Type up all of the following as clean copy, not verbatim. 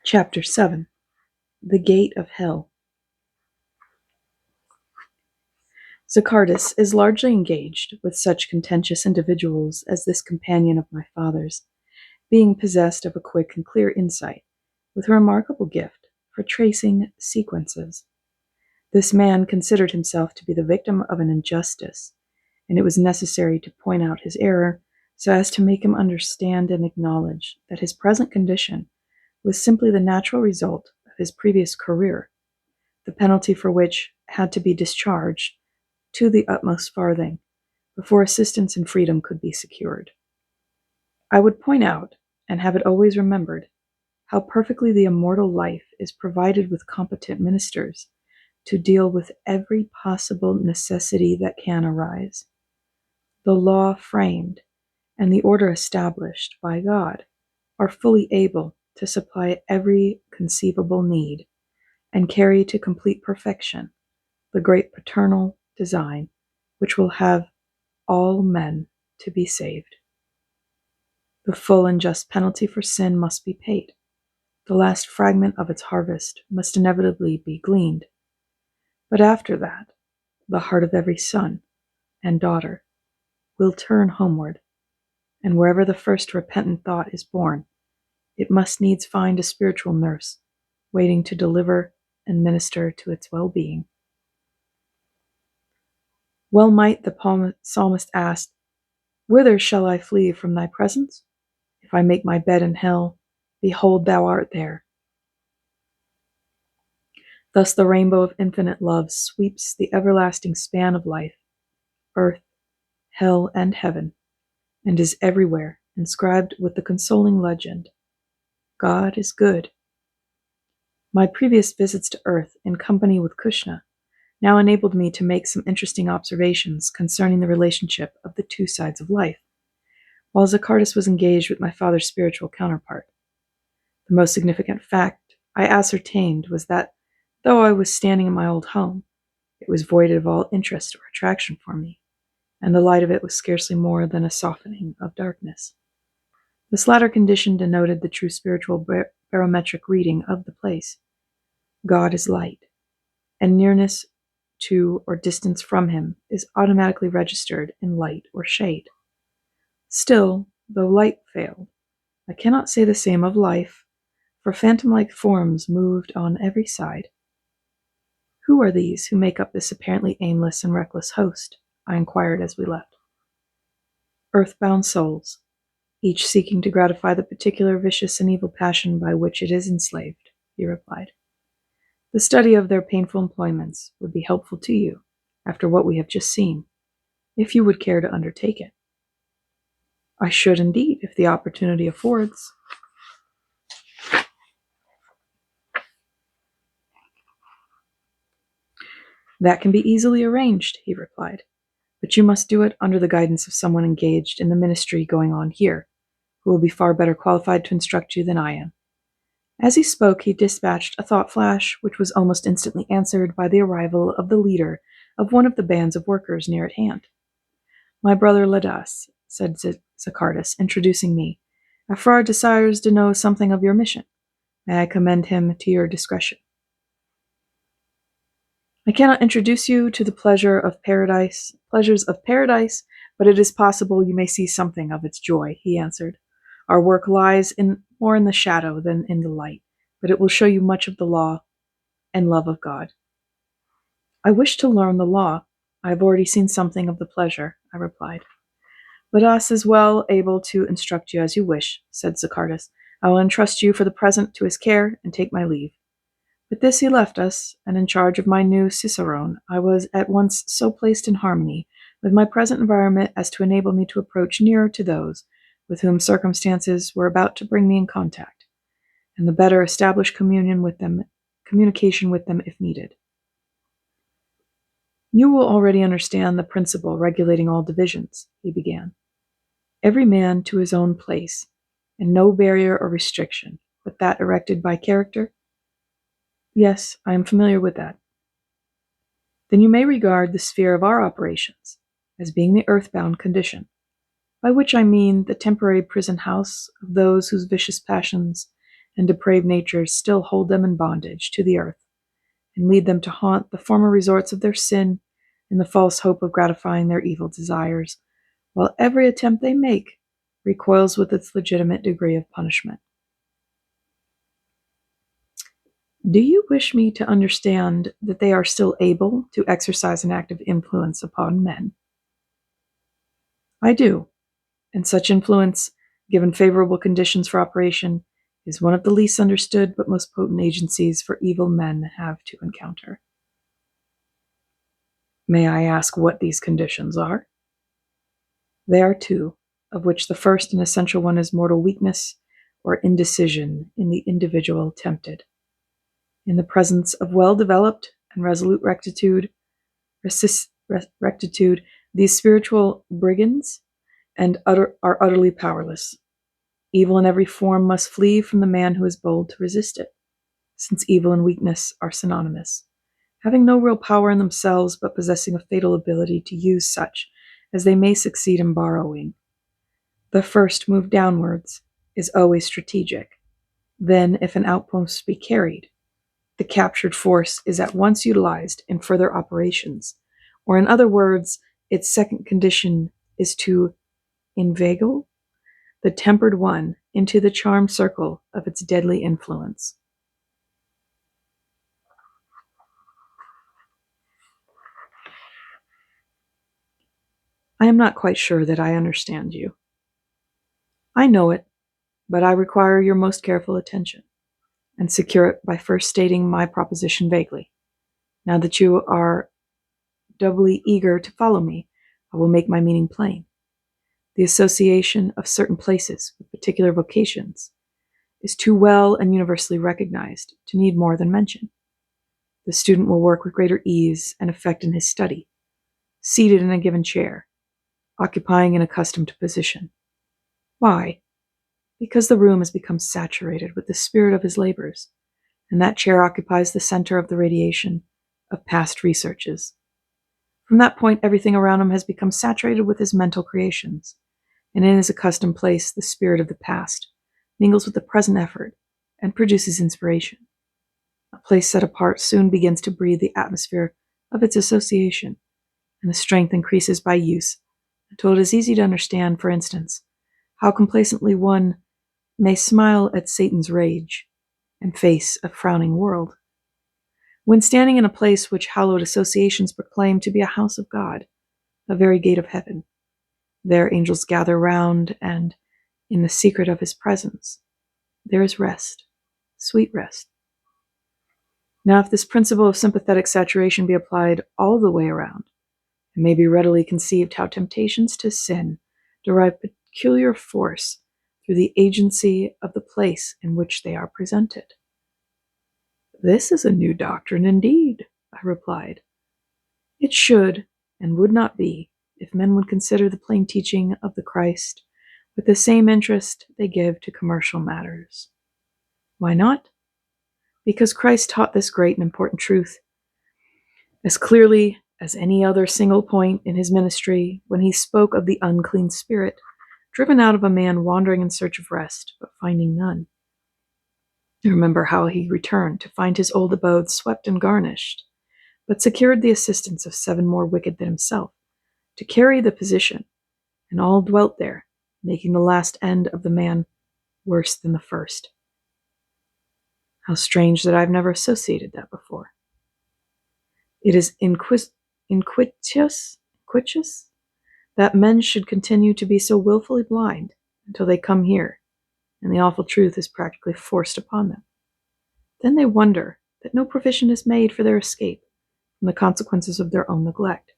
Chapter 7 The Gate of Hell. Zacchaeus is largely engaged with such contentious individuals as this companion of my father's, being possessed of a quick and clear insight, with a remarkable gift for tracing sequences. This man considered himself to be the victim of an injustice, and it was necessary to point out his error so as to make him understand and acknowledge that his present condition was simply the natural result of his previous career, the penalty for which had to be discharged to the utmost farthing before assistance and freedom could be secured. I would point out, and have it always remembered, how perfectly the immortal life is provided with competent ministers to deal with every possible necessity that can arise. The law framed and the order established by God are fully able to supply every conceivable need and carry to complete perfection the great paternal design which will have all men to be saved. The full and just penalty for sin must be paid. The last fragment of its harvest must inevitably be gleaned. But after that, the heart of every son and daughter will turn homeward, and wherever the first repentant thought is born, it must needs find a spiritual nurse waiting to deliver and minister to its well-being. Well might the psalmist ask, "Whither shall I flee from thy presence? If I make my bed in hell, behold, thou art there." Thus the rainbow of infinite love sweeps the everlasting span of life, earth, hell, and heaven, and is everywhere inscribed with the consoling legend, God is good. My previous visits to earth in company with Krishna now enabled me to make some interesting observations concerning the relationship of the two sides of life, while Zacchaeus was engaged with my father's spiritual counterpart. The most significant fact I ascertained was that, though I was standing in my old home, it was void of all interest or attraction for me, and the light of it was scarcely more than a softening of darkness. This latter condition denoted the true spiritual barometric reading of the place. God is light, and nearness to or distance from him is automatically registered in light or shade. Still, though light failed, I cannot say the same of life, for phantom-like forms moved on every side. Who are these who make up this apparently aimless and reckless host? I inquired as we left. Earthbound souls, each seeking to gratify the particular vicious and evil passion by which it is enslaved, he replied. The study of their painful employments would be helpful to you after what we have just seen, if you would care to undertake it. I should indeed, if the opportunity affords. That can be easily arranged, he replied, but you must do it under the guidance of someone engaged in the ministry going on here, who will be far better qualified to instruct you than I am. As he spoke, he dispatched a thought flash, which was almost instantly answered by the arrival of the leader of one of the bands of workers near at hand. "My brother Ladas," said Zacchaeus, introducing me. "Afrar desires to know something of your mission. May I commend him to your discretion?" "I cannot introduce you to the pleasures of paradise, but it is possible you may see something of its joy," he answered. "Our work lies more in the shadow than in the light, but it will show you much of the law and love of God." "I wish to learn the law. I have already seen something of the pleasure," I replied. "Ladas is well able to instruct you as you wish," said Zacchaeus. "I will entrust you for the present to his care and take my leave." With this he left us, and in charge of my new cicerone, I was at once so placed in harmony with my present environment as to enable me to approach nearer to those with whom circumstances were about to bring me in contact, and the better establish communication with them if needed. "You will already understand the principle regulating all divisions," he began. "Every man to his own place, and no barrier or restriction but that erected by character?" "Yes, I am familiar with that." "Then you may regard the sphere of our operations as being the earthbound condition, by which I mean the temporary prison house of those whose vicious passions and depraved natures still hold them in bondage to the earth, and lead them to haunt the former resorts of their sin in the false hope of gratifying their evil desires, while every attempt they make recoils with its legitimate degree of punishment. Do you wish me to understand that they are still able to exercise an active influence upon men? I do, and such influence, given favorable conditions for operation, is one of the least understood but most potent agencies for evil men have to encounter. May I ask what these conditions are? They are two, of which the first and essential one is mortal weakness or indecision in the individual tempted. In the presence of well-developed and resolute rectitude, these spiritual brigands are utterly powerless. Evil in every form must flee from the man who is bold to resist it, since evil and weakness are synonymous, having no real power in themselves but possessing a fatal ability to use such as they may succeed in borrowing. The first move downwards is always strategic. Then, if an outpost be carried, the captured force is at once utilized in further operations, or in other words, its second condition is to inveigle the tempered one into the charmed circle of its deadly influence. I am not quite sure that I understand you. I know it, but I require your most careful attention, and secure it by first stating my proposition vaguely. Now that you are doubly eager to follow me, I will make my meaning plain. The association of certain places with particular vocations is too well and universally recognized to need more than mention. The student will work with greater ease and effect in his study, seated in a given chair, occupying an accustomed position. Why? Because the room has become saturated with the spirit of his labors, and that chair occupies the center of the radiation of past researches. From that point, everything around him has become saturated with his mental creations, and in his accustomed place, the spirit of the past mingles with the present effort and produces inspiration. A place set apart soon begins to breathe the atmosphere of its association, and the strength increases by use until it is easy to understand, for instance, how complacently one may smile at Satan's rage and face a frowning world. When standing in a place which hallowed associations proclaim to be a house of God, a very gate of heaven, there angels gather round, and in the secret of his presence, there is rest, sweet rest. Now, if this principle of sympathetic saturation be applied all the way around, it may be readily conceived how temptations to sin derive peculiar force through the agency of the place in which they are presented. This is a new doctrine indeed, I replied. It should and would not be if men would consider the plain teaching of the Christ with the same interest they give to commercial matters. Why not? Because Christ taught this great and important truth as clearly as any other single point in his ministry when he spoke of the unclean spirit driven out of a man wandering in search of rest, but finding none. Remember how he returned to find his old abode swept and garnished, but secured the assistance of 7 more wicked than himself to carry the position, and all dwelt there, making the last end of the man worse than the first. How strange that I've never associated that before. It is iniquitous that men should continue to be so willfully blind until they come here, and the awful truth is practically forced upon them. Then they wonder that no provision is made for their escape from the consequences of their own neglect,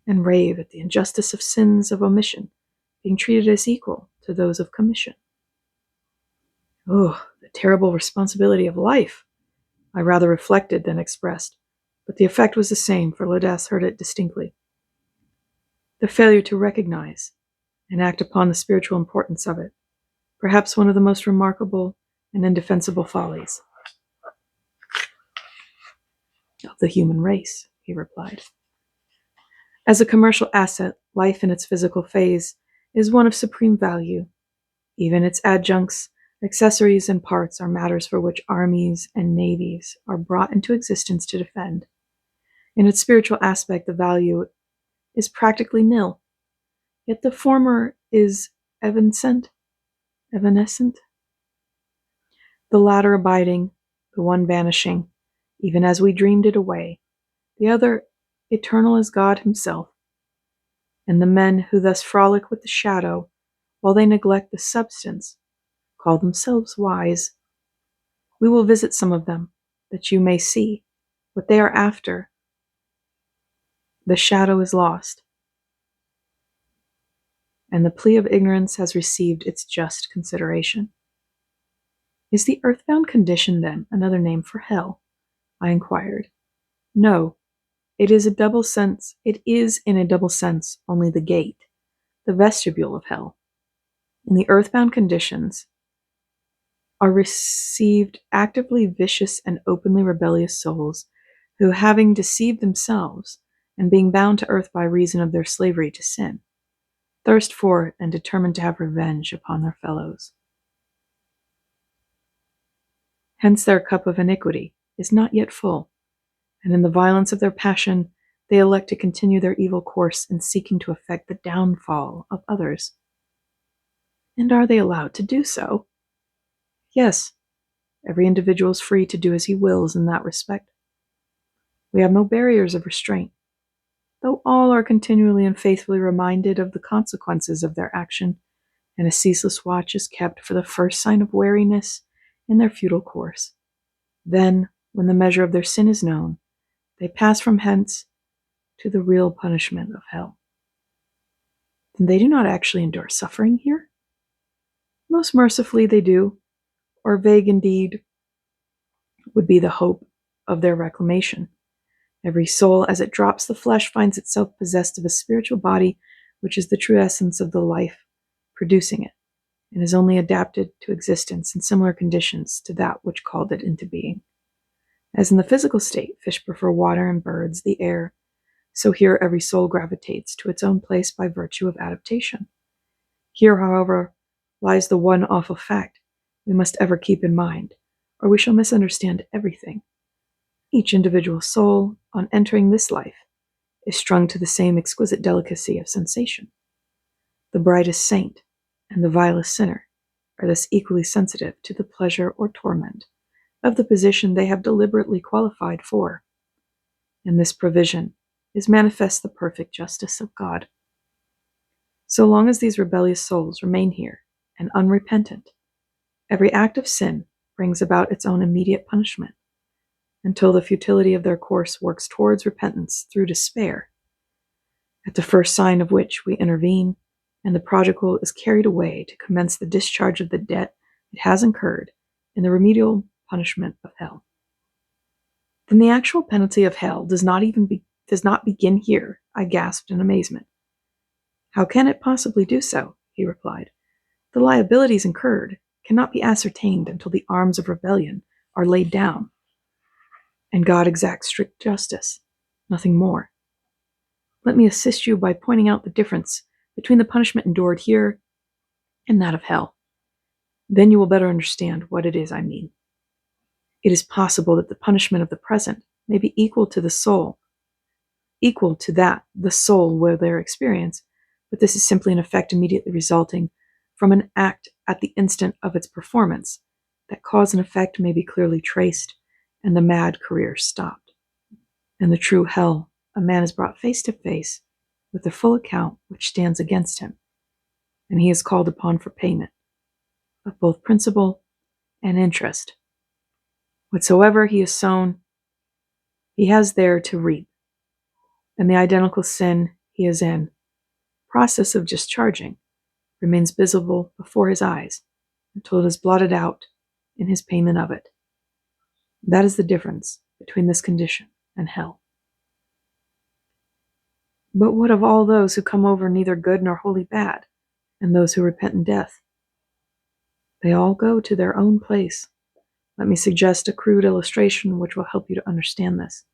and rave at the injustice of sins of omission being treated as equal to those of commission. Oh, the terrible responsibility of life! I rather reflected than expressed, but the effect was the same, for Lodas heard it distinctly. The failure to recognize and act upon the spiritual importance of it, perhaps one of the most remarkable and indefensible follies of the human race, he replied. As a commercial asset, life in its physical phase is one of supreme value. Even its adjuncts Accessories and parts are matters for which armies and navies are brought into existence to defend. In its spiritual aspect, the value is practically nil, yet the former is evanescent, the latter abiding, the one vanishing, even as we dreamed it away, the other eternal as God himself. And the men who thus frolic with the shadow, while they neglect the substance, call themselves wise. We will visit some of them, that you may see what they are after. The shadow is lost, and the plea of ignorance has received its just consideration. Is the earthbound condition, then, another name for hell? I inquired. No, it is in a double sense only the gate, the vestibule of hell. In the earthbound conditions are received actively vicious and openly rebellious souls who, having deceived themselves and being bound to earth by reason of their slavery to sin, thirst for it and determined to have revenge upon their fellows. Hence their cup of iniquity is not yet full, and in the violence of their passion they elect to continue their evil course in seeking to effect the downfall of others. And are they allowed to do so? Yes, every individual is free to do as he wills in that respect. We have no barriers of restraint, though all are continually and faithfully reminded of the consequences of their action, and a ceaseless watch is kept for the first sign of weariness in their futile course. Then, when the measure of their sin is known, they pass from hence to the real punishment of hell. Then they do not actually endure suffering here? Most mercifully they do, or vague indeed would be the hope of their reclamation. Every soul, as it drops the flesh, finds itself possessed of a spiritual body, which is the true essence of the life producing it, and is only adapted to existence in similar conditions to that which called it into being. As in the physical state, fish prefer water and birds the air, so here every soul gravitates to its own place by virtue of adaptation. Here, however, lies the one awful fact we must ever keep in mind, or we shall misunderstand everything. Each individual soul, on entering this life, is strung to the same exquisite delicacy of sensation. The brightest saint and the vilest sinner are thus equally sensitive to the pleasure or torment of the position they have deliberately qualified for. In this provision is manifest the perfect justice of God. So long as these rebellious souls remain here and unrepentant, every act of sin brings about its own immediate punishment, until the futility of their course works towards repentance through despair, at the first sign of which we intervene, and the prodigal is carried away to commence the discharge of the debt it has incurred in the remedial punishment of hell. Then the actual penalty of hell does not begin here, I gasped in amazement. How can it possibly do so? He replied. The liabilities incurred cannot be ascertained until the arms of rebellion are laid down, and God exacts strict justice, nothing more. Let me assist you by pointing out the difference between the punishment endured here and that of hell. Then you will better understand what it is I mean. It is possible that the punishment of the present may be equal to the soul will their experience, but this is simply an effect immediately resulting from an act at the instant of its performance. That cause and effect may be clearly traced, and the mad career stopped. In the true hell, a man is brought face to face with the full account which stands against him, and he is called upon for payment of both principal and interest. Whatsoever he has sown, he has there to reap, and the identical sin he is in process of discharging remains visible before his eyes until it is blotted out in his payment of it. That is the difference between this condition and hell. But what of all those who come over neither good nor wholly bad, and those who repent in death? They all go to their own place. Let me suggest a crude illustration which will help you to understand this.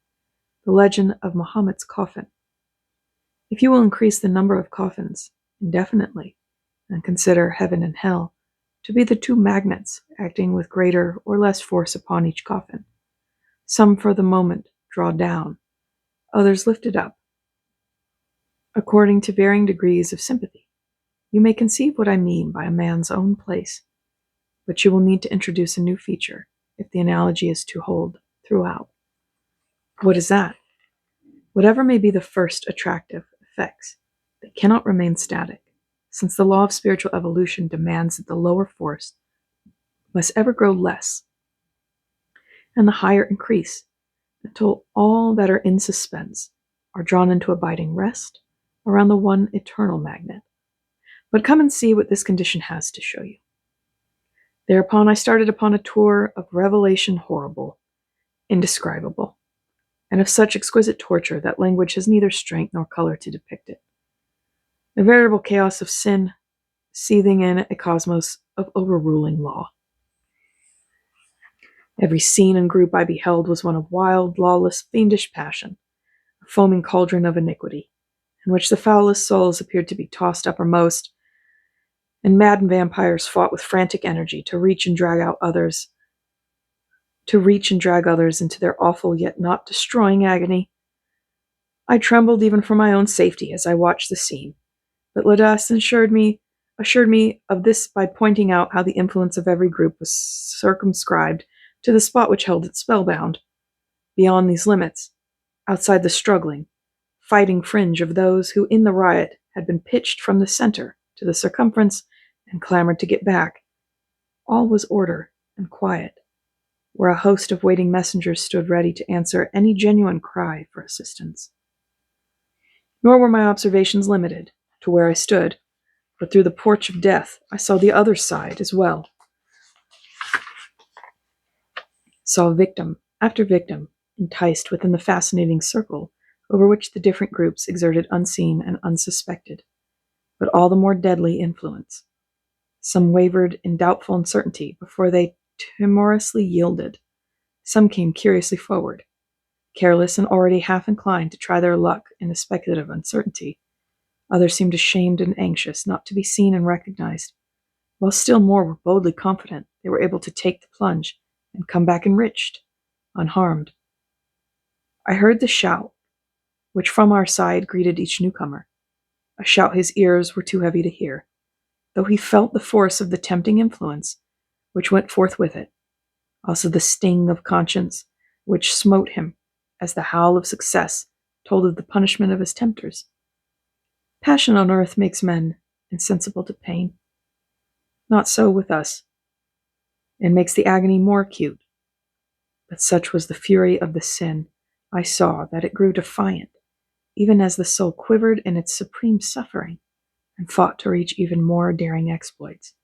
The legend of Muhammad's coffin. If you will increase the number of coffins indefinitely and consider heaven and hell, to be the two magnets acting with greater or less force upon each coffin. Some for the moment draw down, others lift it up, according to varying degrees of sympathy. You may conceive what I mean by a man's own place, but you will need to introduce a new feature if the analogy is to hold throughout. What is that? Whatever may be the first attractive effects, they cannot remain static, since the law of spiritual evolution demands that the lower force must ever grow less and the higher increase until all that are in suspense are drawn into abiding rest around the one eternal magnet. But come and see what this condition has to show you. Thereupon I started upon a tour of revelation horrible, indescribable, and of such exquisite torture that language has neither strength nor color to depict it. A veritable chaos of sin, seething in a cosmos of overruling law. Every scene and group I beheld was one of wild, lawless, fiendish passion, a foaming cauldron of iniquity, in which the foulest souls appeared to be tossed uppermost, and maddened vampires fought with frantic energy to reach and drag others into their awful yet not destroying agony. I trembled even for my own safety as I watched the scene, but Ladas assured me of this by pointing out how the influence of every group was circumscribed to the spot which held it spellbound. Beyond these limits, outside the struggling, fighting fringe of those who in the riot had been pitched from the center to the circumference and clamored to get back, all was order and quiet, where a host of waiting messengers stood ready to answer any genuine cry for assistance. Nor were my observations limited to where I stood, but through the porch of death I saw the other side as well. Saw victim after victim enticed within the fascinating circle over which the different groups exerted unseen and unsuspected, but all the more deadly influence. Some wavered in doubtful uncertainty before they timorously yielded. Some came curiously forward, careless and already half inclined to try their luck in a speculative uncertainty. Others seemed ashamed and anxious not to be seen and recognized, while still more were boldly confident they were able to take the plunge and come back enriched, unharmed. I heard the shout, which from our side greeted each newcomer, a shout his ears were too heavy to hear, though he felt the force of the tempting influence which went forth with it, also the sting of conscience which smote him as the howl of success told of the punishment of his tempters. Passion on earth makes men insensible to pain. Not so with us. It makes the agony more acute. But such was the fury of the sin I saw that it grew defiant, even as the soul quivered in its supreme suffering and fought to reach even more daring exploits.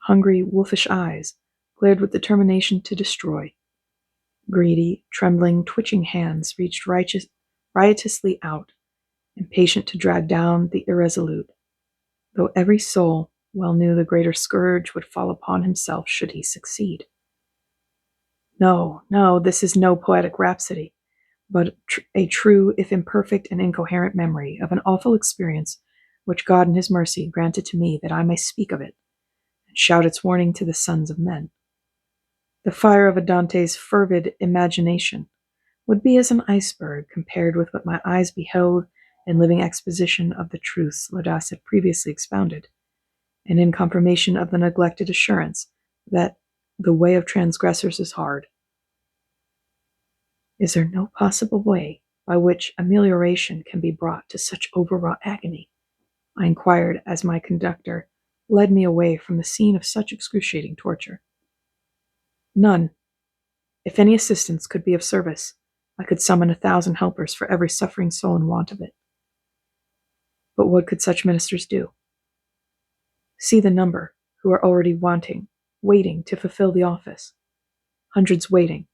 Hungry, wolfish eyes glared with determination to destroy. Greedy, trembling, twitching hands reached riotously out, impatient to drag down the irresolute, though every soul well knew the greater scourge would fall upon himself should he succeed. No, this is no poetic rhapsody, but a true, if imperfect and incoherent memory of an awful experience which God in his mercy granted to me that I may speak of it and shout its warning to the sons of men. The fire of a Dante's fervid imagination would be as an iceberg compared with what my eyes beheld in living exposition of the truths Ladas had previously expounded, and in confirmation of the neglected assurance that the way of transgressors is hard. Is there no possible way by which amelioration can be brought to such overwrought agony? I inquired as my conductor led me away from the scene of such excruciating torture. None. If any assistance could be of service, I could summon 1,000 helpers for every suffering soul in want of it. But what could such ministers do? See the number who are already waiting to fulfill the office. Hundreds waiting,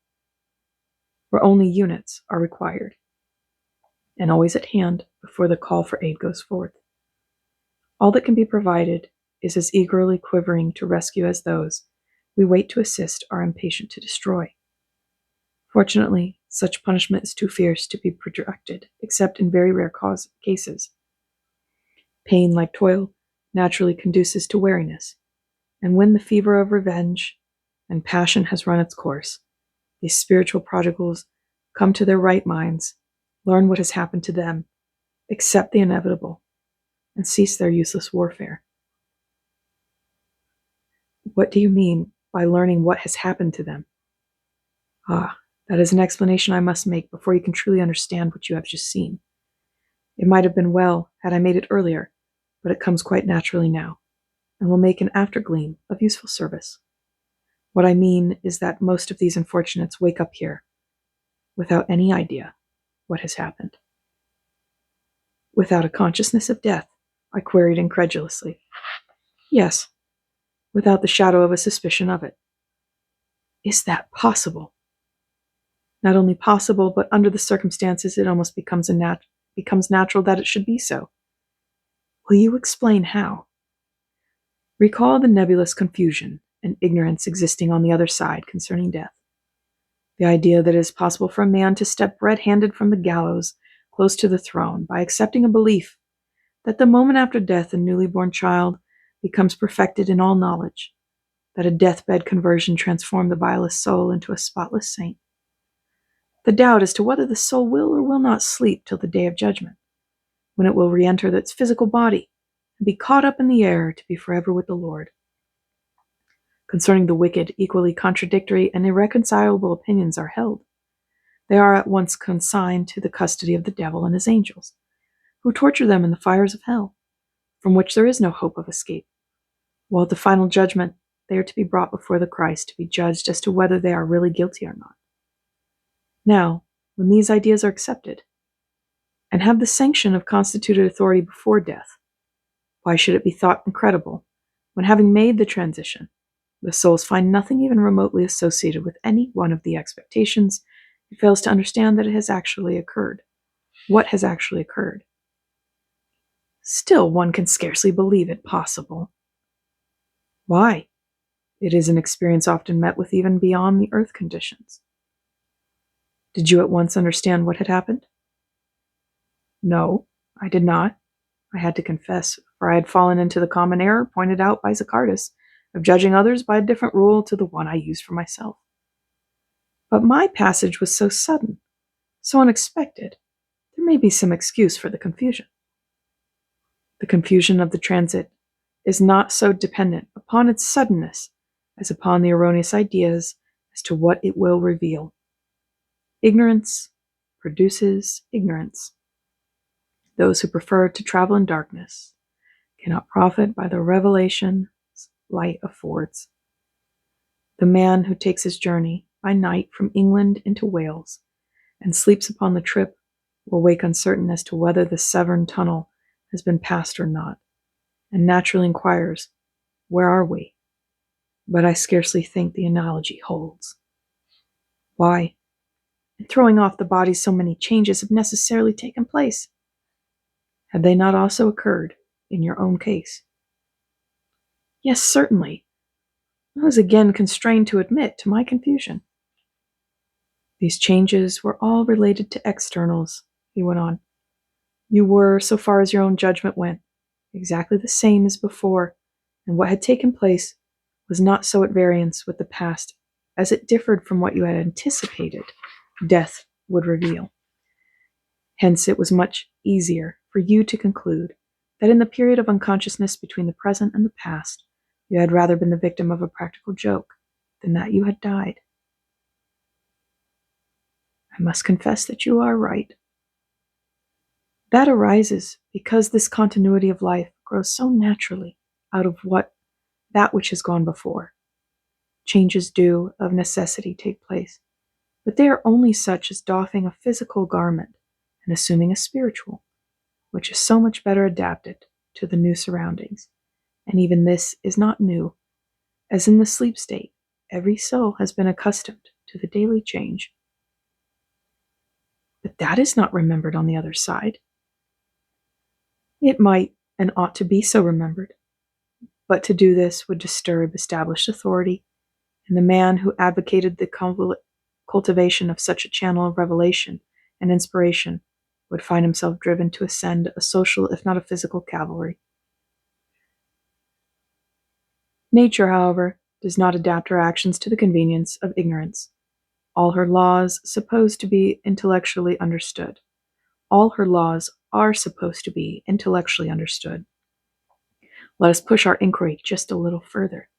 where only units are required, and always at hand before the call for aid goes forth. All that can be provided is as eagerly quivering to rescue as those we wait to assist are impatient to destroy. Fortunately, such punishment is too fierce to be protracted, except in very rare cases. Pain, like toil, naturally conduces to weariness, And when the fever of revenge and passion has run its course, these spiritual prodigals come to their right minds, learn what has happened to them, accept the inevitable, and cease their useless warfare. What do you mean by learning what has happened to them? Ah, that is an explanation I must make before you can truly understand what you have just seen. It might have been well had I made it earlier, but it comes quite naturally now, and will make an aftergleam of useful service. What I mean is that most of these unfortunates wake up here without any idea what has happened. Without a consciousness of death? I queried incredulously. Yes, without the shadow of a suspicion of it. Is that possible? Not only possible, but under the circumstances it almost becomes natural that it should be so. Will you explain how? Recall the nebulous confusion and ignorance existing on the other side concerning death. The idea that it is possible for a man to step red-handed from the gallows close to the throne by accepting a belief that the moment after death a newly born child becomes perfected in all knowledge, that a deathbed conversion transformed the vilest soul into a spotless saint. The doubt as to whether the soul will or will not sleep till the day of judgment, when it will re-enter its physical body and be caught up in the air to be forever with the Lord. Concerning the wicked, equally contradictory and irreconcilable opinions are held. They are at once consigned to the custody of the devil and his angels, who torture them in the fires of hell, from which there is no hope of escape, while at the final judgment they are to be brought before the Christ to be judged as to whether they are really guilty or not. Now, when these ideas are accepted, and have the sanction of constituted authority before death, why should it be thought incredible, when having made the transition, the souls find nothing even remotely associated with any one of the expectations, it fails to understand that it has actually occurred. What has actually occurred? Still, one can scarcely believe it possible. Why? It is an experience often met with even beyond the earth conditions. Did you at once understand what had happened? No, I did not. I had to confess, for I had fallen into the common error pointed out by Zacchaeus of judging others by a different rule to the one I used for myself. But my passage was so sudden, so unexpected, there may be some excuse for the confusion. The confusion of the transit is not so dependent upon its suddenness as upon the erroneous ideas as to what it will reveal. Ignorance produces ignorance. Those who prefer to travel in darkness cannot profit by the revelation light affords. The man who takes his journey by night from England into Wales and sleeps upon the trip will wake uncertain as to whether the Severn tunnel has been passed or not, and naturally inquires, "Where are we?" But I scarcely think the analogy holds. Why? In throwing off the body, so many changes have necessarily taken place. Have they not also occurred in your own case? Yes, certainly. I was again constrained to admit to my confusion. These changes were all related to externals, he went on. You were, so far as your own judgment went, exactly the same as before, and what had taken place was not so at variance with the past as it differed from what you had anticipated death would reveal. Hence, it was much easier for you to conclude that in the period of unconsciousness between the present and the past, you had rather been the victim of a practical joke than that you had died. I must confess that you are right. That arises because this continuity of life grows so naturally out of that which has gone before. Changes do, of necessity, take place, but they are only such as doffing a physical garment and assuming a spiritual, which is so much better adapted to the new surroundings. And even this is not new, as in the sleep state, every soul has been accustomed to the daily change. But that is not remembered on the other side. It might and ought to be so remembered, but to do this would disturb established authority, and the man who advocated the cultivation of such a channel of revelation and inspiration would find himself driven to ascend a social, if not a physical, cavalry. Nature, however, does not adapt her actions to the convenience of ignorance. All her laws supposed to be intellectually understood. All her laws are supposed to be intellectually understood. Let us push our inquiry just a little further.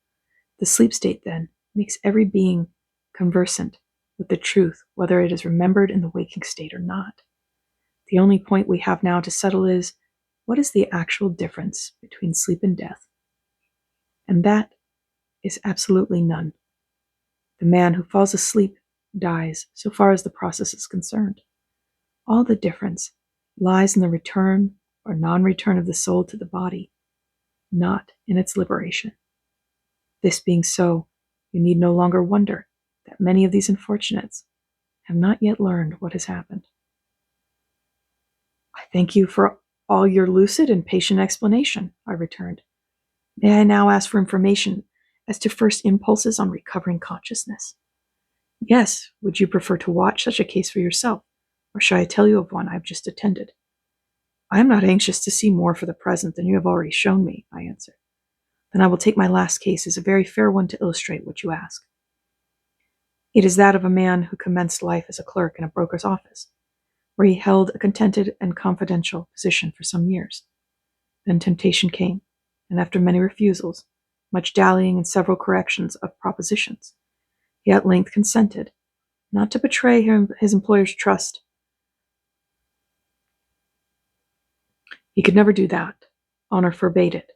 The sleep state, then, makes every being conversant with the truth, whether it is remembered in the waking state or not. The only point we have now to settle is, what is the actual difference between sleep and death? And that is absolutely none. The man who falls asleep dies, so far as the process is concerned. All the difference lies in the return or non-return of the soul to the body, not in its liberation. This being so, you need no longer wonder that many of these unfortunates have not yet learned what has happened. I thank you for all your lucid and patient explanation, I returned. May I now ask for information as to first impulses on recovering consciousness? Yes, would you prefer to watch such a case for yourself, or shall I tell you of one I have just attended? I am not anxious to see more for the present than you have already shown me, I answered. Then I will take my last case as a very fair one to illustrate what you ask. It is that of a man who commenced life as a clerk in a broker's office, where he held a contented and confidential position for some years. Then temptation came, and after many refusals, much dallying and several corrections of propositions, he at length consented, not to betray his employer's trust. He could never do that. Honor forbade it.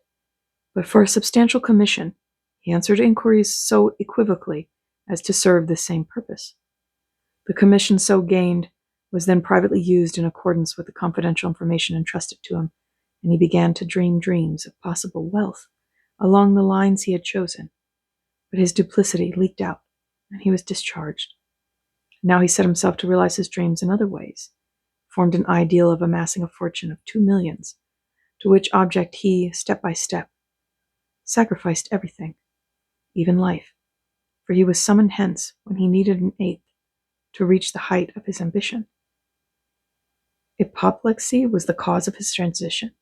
But for a substantial commission, he answered inquiries so equivocally as to serve the same purpose. The commission so gained was then privately used in accordance with the confidential information entrusted to him, and he began to dream dreams of possible wealth along the lines he had chosen. But his duplicity leaked out, and he was discharged. Now he set himself to realize his dreams in other ways, formed an ideal of amassing a fortune of 2 millions, to which object he, step by step, sacrificed everything, even life, for he was summoned hence when he needed an eighth to reach the height of his ambition. Apoplexy was the cause of his transition,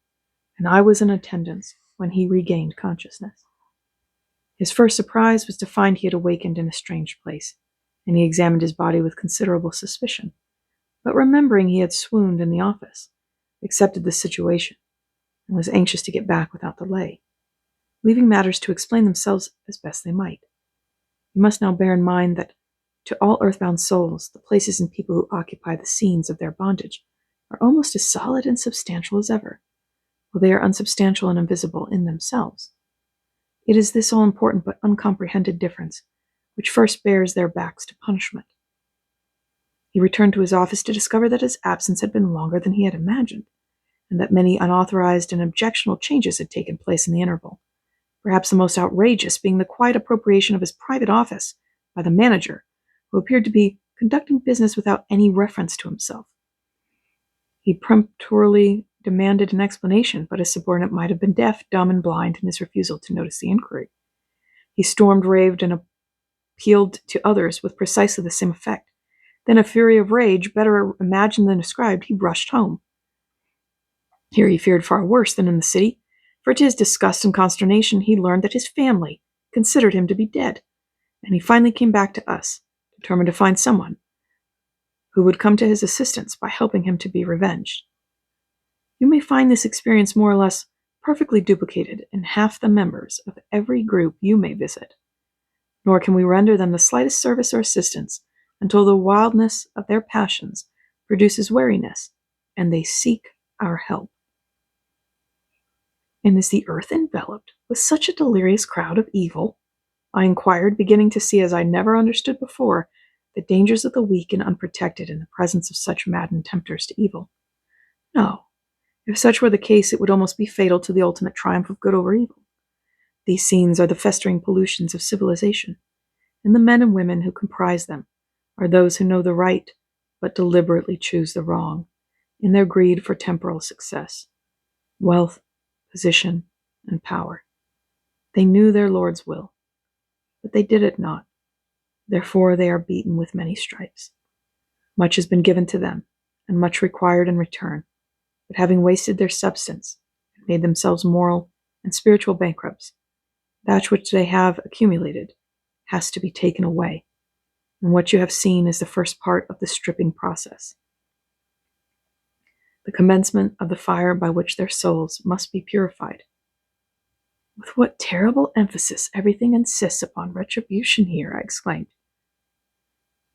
and I was in attendance when he regained consciousness. His first surprise was to find he had awakened in a strange place, and he examined his body with considerable suspicion, but remembering he had swooned in the office, accepted the situation, and was anxious to get back without delay, leaving matters to explain themselves as best they might. You must now bear in mind that to all earthbound souls, the places and people who occupy the scenes of their bondage are almost as solid and substantial as ever, while they are unsubstantial and invisible in themselves. It is this all-important but uncomprehended difference which first bears their backs to punishment. He returned to his office to discover that his absence had been longer than he had imagined, and that many unauthorized and objectionable changes had taken place in the interval, perhaps the most outrageous being the quiet appropriation of his private office by the manager, who appeared to be conducting business without any reference to himself. He peremptorily demanded an explanation, but his subordinate might have been deaf, dumb, and blind in his refusal to notice the inquiry. He stormed, raved, and appealed to others with precisely the same effect. Then, a fury of rage, better imagined than described, he rushed home. Here he feared far worse than in the city, for to his disgust and consternation he learned that his family considered him to be dead, and he finally came back to us, determined to find someone who would come to his assistance by helping him to be revenged. You may find this experience more or less perfectly duplicated in half the members of every group you may visit, nor can we render them the slightest service or assistance until the wildness of their passions produces weariness, and they seek our help. And is the earth enveloped with such a delirious crowd of evil? I inquired, beginning to see as I never understood before the dangers of the weak and unprotected in the presence of such maddened tempters to evil. No, if such were the case, it would almost be fatal to the ultimate triumph of good over evil. These scenes are the festering pollutions of civilization, and the men and women who comprise them are those who know the right, but deliberately choose the wrong, in their greed for temporal success, wealth, position, and power. They knew their Lord's will, but they did it not. Therefore they are beaten with many stripes. Much has been given to them, and much required in return, but having wasted their substance and made themselves moral and spiritual bankrupts, That which they have accumulated has to be taken away, and what you have seen is the first part of the stripping process. The commencement of the fire by which their souls must be purified. With what terrible emphasis everything insists upon retribution here, I exclaimed.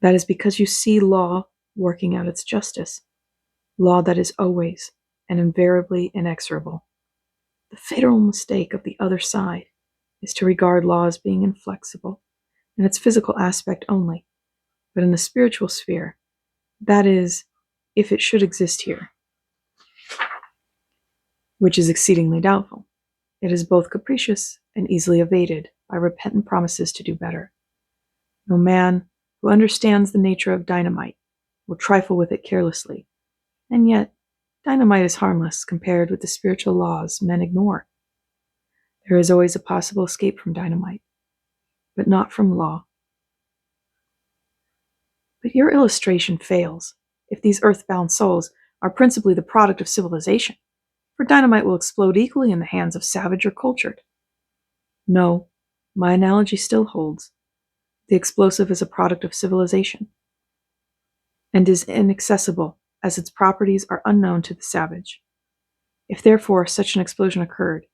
That is because you see law working out its justice, law that is always and invariably inexorable. The fatal mistake of the other side is to regard law as being inflexible in its physical aspect only, but in the spiritual sphere, that is, if it should exist here, which is exceedingly doubtful, it is both capricious and easily evaded by repentant promises to do better. No man who understands the nature of dynamite will trifle with it carelessly, and yet dynamite is harmless compared with the spiritual laws men ignore. There is always a possible escape from dynamite, but not from law. But your illustration fails if these earthbound souls are principally the product of civilization, for dynamite will explode equally in the hands of savage or cultured. No, my analogy still holds. The explosive is a product of civilization, and is inaccessible as its properties are unknown to the savage. If therefore such an explosion occurred,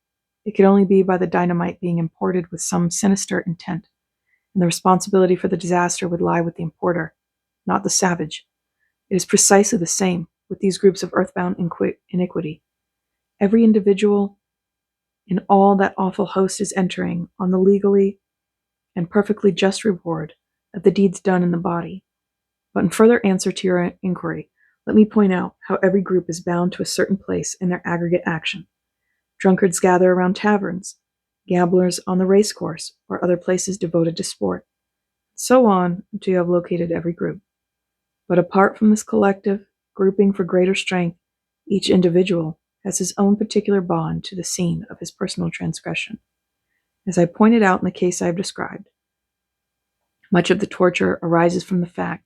it could only be by the dynamite being imported with some sinister intent, and the responsibility for the disaster would lie with the importer, not the savage. It is precisely the same with these groups of earthbound iniquity. Every individual in all that awful host is entering on the legally and perfectly just reward of the deeds done in the body. But in further answer to your inquiry, let me point out how every group is bound to a certain place in their aggregate action. Drunkards gather around taverns, gamblers on the racecourse, or other places devoted to sport. So on until you have located every group. But apart from this collective grouping for greater strength, each individual has his own particular bond to the scene of his personal transgression. As I pointed out in the case I have described, much of the torture arises from the fact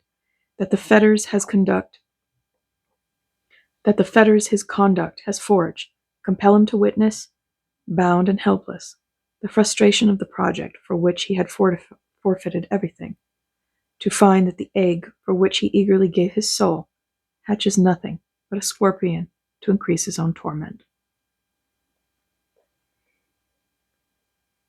that the fetters his conduct has forged compel him to witness, bound and helpless, the frustration of the project for which he had forfeited everything, to find that the egg for which he eagerly gave his soul hatches nothing but a scorpion to increase his own torment.